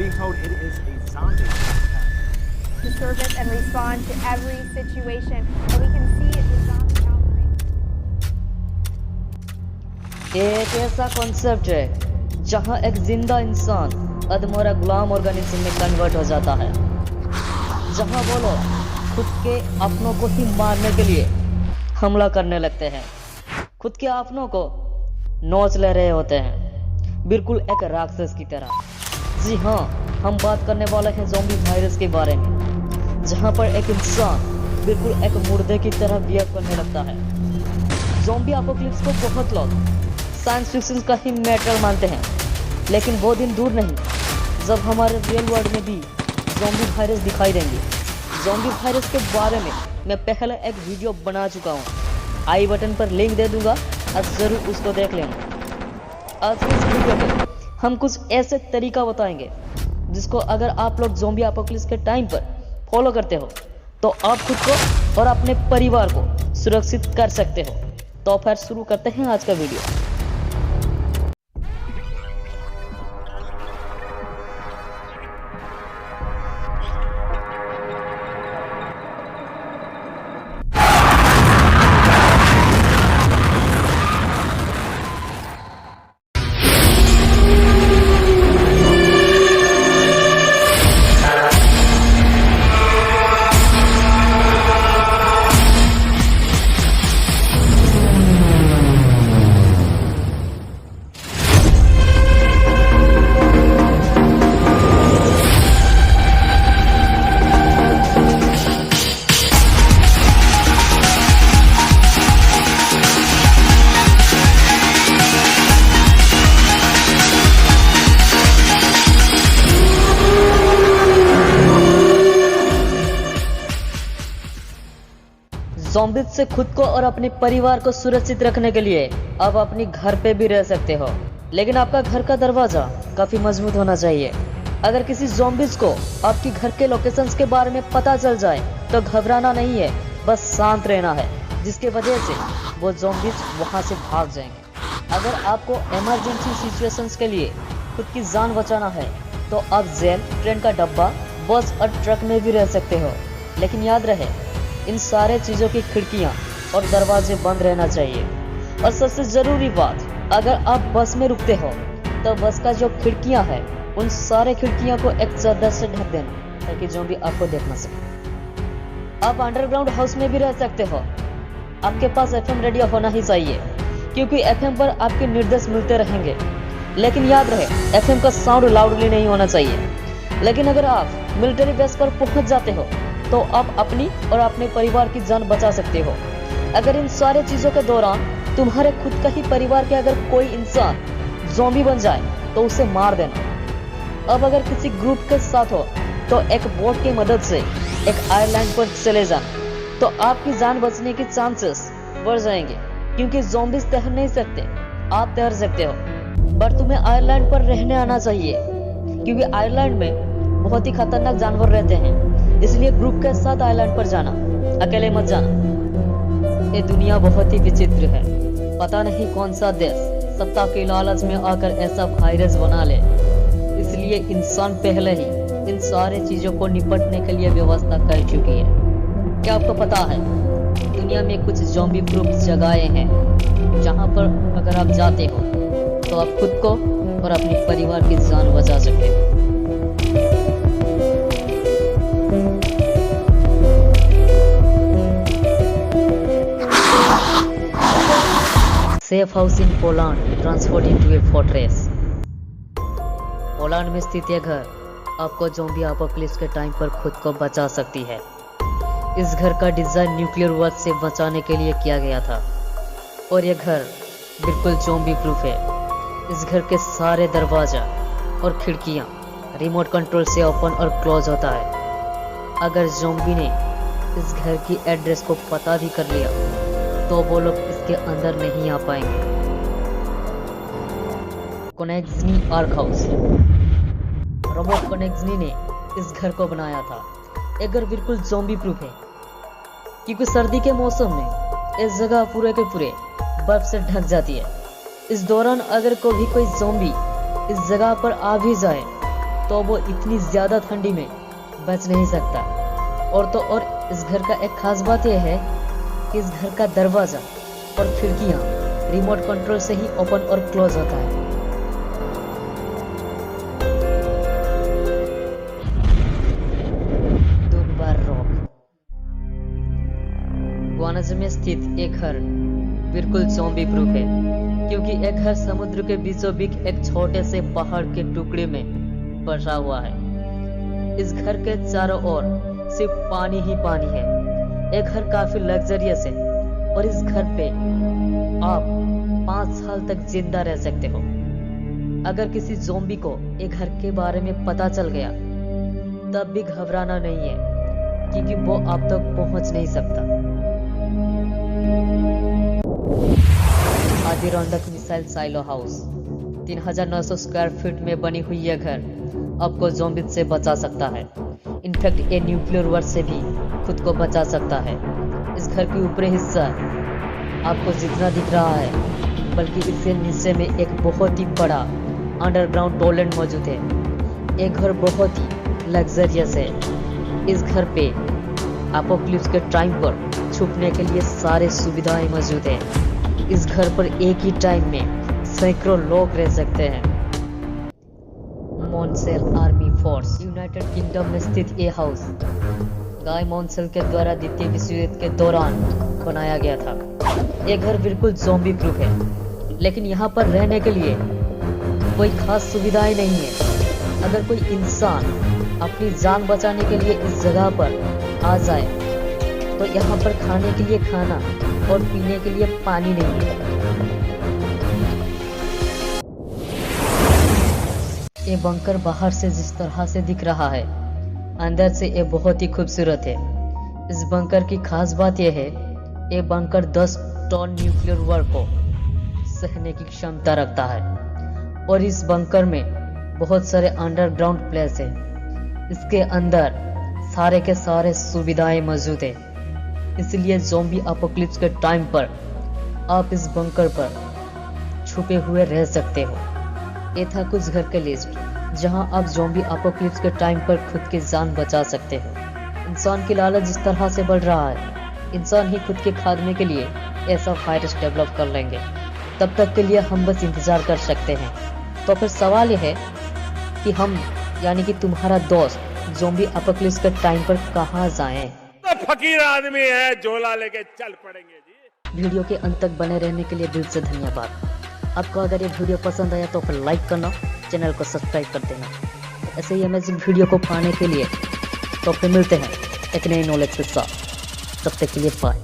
being told it is a zombie attack. To service and respond to every situation, and we can see the zombie outbreak. ये एक ऐसा concept है जहां एक जिंदा इंसान अधमरा गुलाम ऑर्गेनिज्म में कन्वर्ट हो जाता है, जहां वो लोग खुद के अपनों को ही मारने के लिए हमला करने लगते हैं, खुद के अपनों को नोच ले रहे होते हैं, बिल्कुल एक राक्षस की तरह। जी हाँ, हम बात करने वाले हैं ज़ॉम्बी वायरस के बारे में, जहाँ पर एक इंसान बिल्कुल एक मुर्दे की तरह बिहेव करने लगता है। ज़ॉम्बी अपोकलिप्स को बहुत लोग साइंस फिक्शन का ही मैटर मानते हैं, लेकिन वो दिन दूर नहीं जब हमारे रियल वर्ल्ड में भी ज़ॉम्बी वायरस दिखाई देंगे। ज़ॉम्बी वायरस के बारे में मैं पहले एक वीडियो बना चुका हूँ, आई बटन पर लिंक दे दूंगा, आप ज़रूर उसको देख लेना। आज की इस वीडियो में हम कुछ ऐसे तरीका बताएंगे जिसको अगर आप लोग ज़ॉम्बी अपोकलिप्स के टाइम पर फॉलो करते हो तो आप खुद को और अपने परिवार को सुरक्षित कर सकते हो। तो फिर शुरू करते हैं आज का वीडियो। ज़ॉम्बीज से खुद को और अपने परिवार को सुरक्षित रखने के लिए आप अपने घर पे भी रह सकते हो, लेकिन आपका घर का दरवाजा काफी मजबूत होना चाहिए। अगर किसी ज़ॉम्बीज को आपकी घर के लोकेशंस के बारे में पता चल जाए तो घबराना नहीं है, बस शांत रहना है, जिसके वजह से वो ज़ॉम्बीज वहां से भाग जाएंगे। अगर आपको इमरजेंसी सिचुएशंस के लिए खुद की जान बचाना है तो आप जेल, ट्रेन का डब्बा, बस और ट्रक में भी रह सकते हो, लेकिन याद रहे इन सारे चीज़ों की खिड़कियां और दरवाजे बंद रहना चाहिए। और सबसे ज़रूरी बात, अगर आप बस में रुकते हो तो बस का जो खिड़कियां हैं उन सारे खिड़कियां को एक चादर से ढक देना ताकि ज़ॉम्बी आपको देख ना सके। आप अंडरग्राउंड हाउस में भी रह सकते हो। आपके पास एफएम रेडियो होना ही चाहिए, क्योंकि एफएम पर आपके निर्देश मिलते रहेंगे, लेकिन याद रहे एफएम का साउंड लाउडली नहीं होना चाहिए। लेकिन अगर आप मिलिट्री बेस पर पहुंच जाते हो तो आप अपनी और अपने परिवार की जान बचा सकते हो। अगर इन सारे चीजों के दौरान तुम्हारे खुद का ही परिवार के अगर कोई इंसान ज़ॉम्बी बन जाए तो उसे मार देना। अब अगर किसी ग्रुप के साथ हो तो एक बोट की मदद से एक आइलैंड पर चले जाना, तो आपकी जान बचने की चांसेस बढ़ जाएंगे, क्योंकि ज़ॉम्बीज तैर नहीं सकते, आप तैर सकते हो। बट तुम्हें आइलैंड पर रहने आना चाहिए, क्योंकि आइलैंड में बहुत ही खतरनाक जानवर रहते हैं, इसलिए ग्रुप के साथ आइलैंड पर जाना, अकेले मत जाना। ये दुनिया बहुत ही विचित्र है, पता नहीं कौन सा देश सत्ता के लालच में आकर ऐसा वायरस बना ले, इसलिए इंसान पहले ही इन सारे चीजों को निपटने के लिए व्यवस्था कर चुकी है। क्या आपको पता है दुनिया में कुछ ज़ॉम्बी प्रूफ जगहें हैं जहां पर अगर आप जाते हो तो आप खुद को और अपने परिवार की जान बचा सकते हो। Safe house in Poland transferred into A fortress. Poland में स्थित यह घर आपको ज़ॉम्बी अपोकलिप्स के टाइम पर खुद को बचा सकती है। इस घर का डिजाइन न्यूक्लियर वॉर से बचाने के लिए किया गया था और यह घर बिल्कुल ज़ॉम्बी प्रूफ है। इस घर के सारे दरवाजा और खिड़कियां रिमोट कंट्रोल से ओपन और क्लोज होता है। अगर ज़ॉम्बी ने इस घर की एड्रेस को पता भी कर लिया तो वो लोग इसके अंदर नहीं आ पाएंगे। कोनेग्जनी आर्क हाउस। रॉबर्ट कोनेग्जनी ने इस घर को बनाया था। ये घर बिल्कुल ज़ॉम्बी प्रूफ है, क्योंकि सर्दी के मौसम में इस जगह पूरे के पूरे बर्फ से ढक जाती है। इस दौरान अगर कोई ज़ॉम्बी इस जगह पर आ भी जाए तो वो इतनी ज्यादा ठंडी में बच नहीं सकता। और तो और इस घर का एक खास बात यह है कि इस घर का दरवाजा और खिड़कियां रिमोट कंट्रोल से ही ओपन और क्लोज होता है। दुनबार रॉक। ग्वानाजू में स्थित एक घर बिल्कुल ज़ॉम्बी प्रूफ है, क्योंकि एक घर समुद्र के बीचों बीच एक छोटे से पहाड़ के टुकड़े में बसा हुआ है। इस घर के चारों ओर सिर्फ पानी ही पानी है। एक घर काफी लग्जरियस है और इस घर पे आप 5 साल तक जिंदा रह सकते हो। अगर किसी ज़ॉम्बी को एक घर के बारे में पता चल गया तब भी घबराना नहीं है, क्योंकि वो आप तक पहुंच नहीं सकता। आदिरोंदक missile silo house 3900 square feet में बनी हुई यह घर आपको ज़ॉम्बी से बचा सकता है। इनफैक्ट ये न्यूक्लियर वॉर से भी खुद को बचा सकता है। इस घर के ऊपरी हिस्सा आपको जितना दिख रहा है, बल्कि इसके नीचे में एक बहुत ही बड़ा अंडरग्राउंड टॉयलेट मौजूद है। ये घर बहुत ही लग्जरियस है। इस घर पे एपोकलिप्स के टाइम पर छुपने के लिए सारे सुविधाएं मौजूद हैं। इस घर पर एक ही टाइम में सैकड़ों लोग रह सकते हैं। मॉन्सेल आर्मी फोर्स यूनाइटेड किंगडम में स्थित ये हाउस गाय मॉन्सेल के द्वारा द्वितीय विश्व युद्ध के दौरान बनाया गया था। ये घर बिल्कुल ज़ॉम्बी प्रूफ है, लेकिन यहाँ पर रहने के लिए कोई खास सुविधाएं नहीं है। अगर कोई इंसान अपनी जान बचाने के लिए इस जगह पर आ जाए तो यहाँ पर खाने के लिए खाना और पीने के लिए पानी नहीं है। ये बंकर बाहर से जिस तरह से दिख रहा है, अंदर से ये बहुत ही खूबसूरत है। इस बंकर की खास बात यह है, ये बंकर 10 टन न्यूक्लियर वॉर को सहने की क्षमता रखता है और इस बंकर में बहुत सारे अंडरग्राउंड प्लेस है। इसके अंदर सारे के सारे सुविधाएं मौजूद है, इसलिए ज़ॉम्बी एपोकलिप्स के टाइम पर आप इस बंकर पर छुपे हुए रह सकते हो। ये था कुछ घर के लिस्ट जहां आप ज़ॉम्बी एपोकलिप्स के टाइम पर खुद की जान बचा सकते हो। इंसान की लालच जिस तरह से बढ़ रहा है, इंसान ही खुद के खात्मे के लिए ऐसा वायरस डेवलप कर लेंगे। तब तक के लिए हम बस इंतजार कर सकते हैं। तो फिर सवाल यह है कि हम यानी कि तुम्हारा दोस्त ज़ॉम्बी एपोकलिप्स के टाइम पर कहाँ जाएं? तो फकीर आदमी है, झोला लेके चल पड़ेंगे जी। वीडियो के अंत तक बने रहने के लिए दिल से धन्यवाद। आपको अगर ये वीडियो पसंद आया तो फिर लाइक करना, चैनल को सब्सक्राइब कर देना। ऐसे ही अमेजिंग वीडियो को पाने के लिए तो फिर मिलते हैं एक नए नॉलेज के साथ। तब तक के लिए बाय।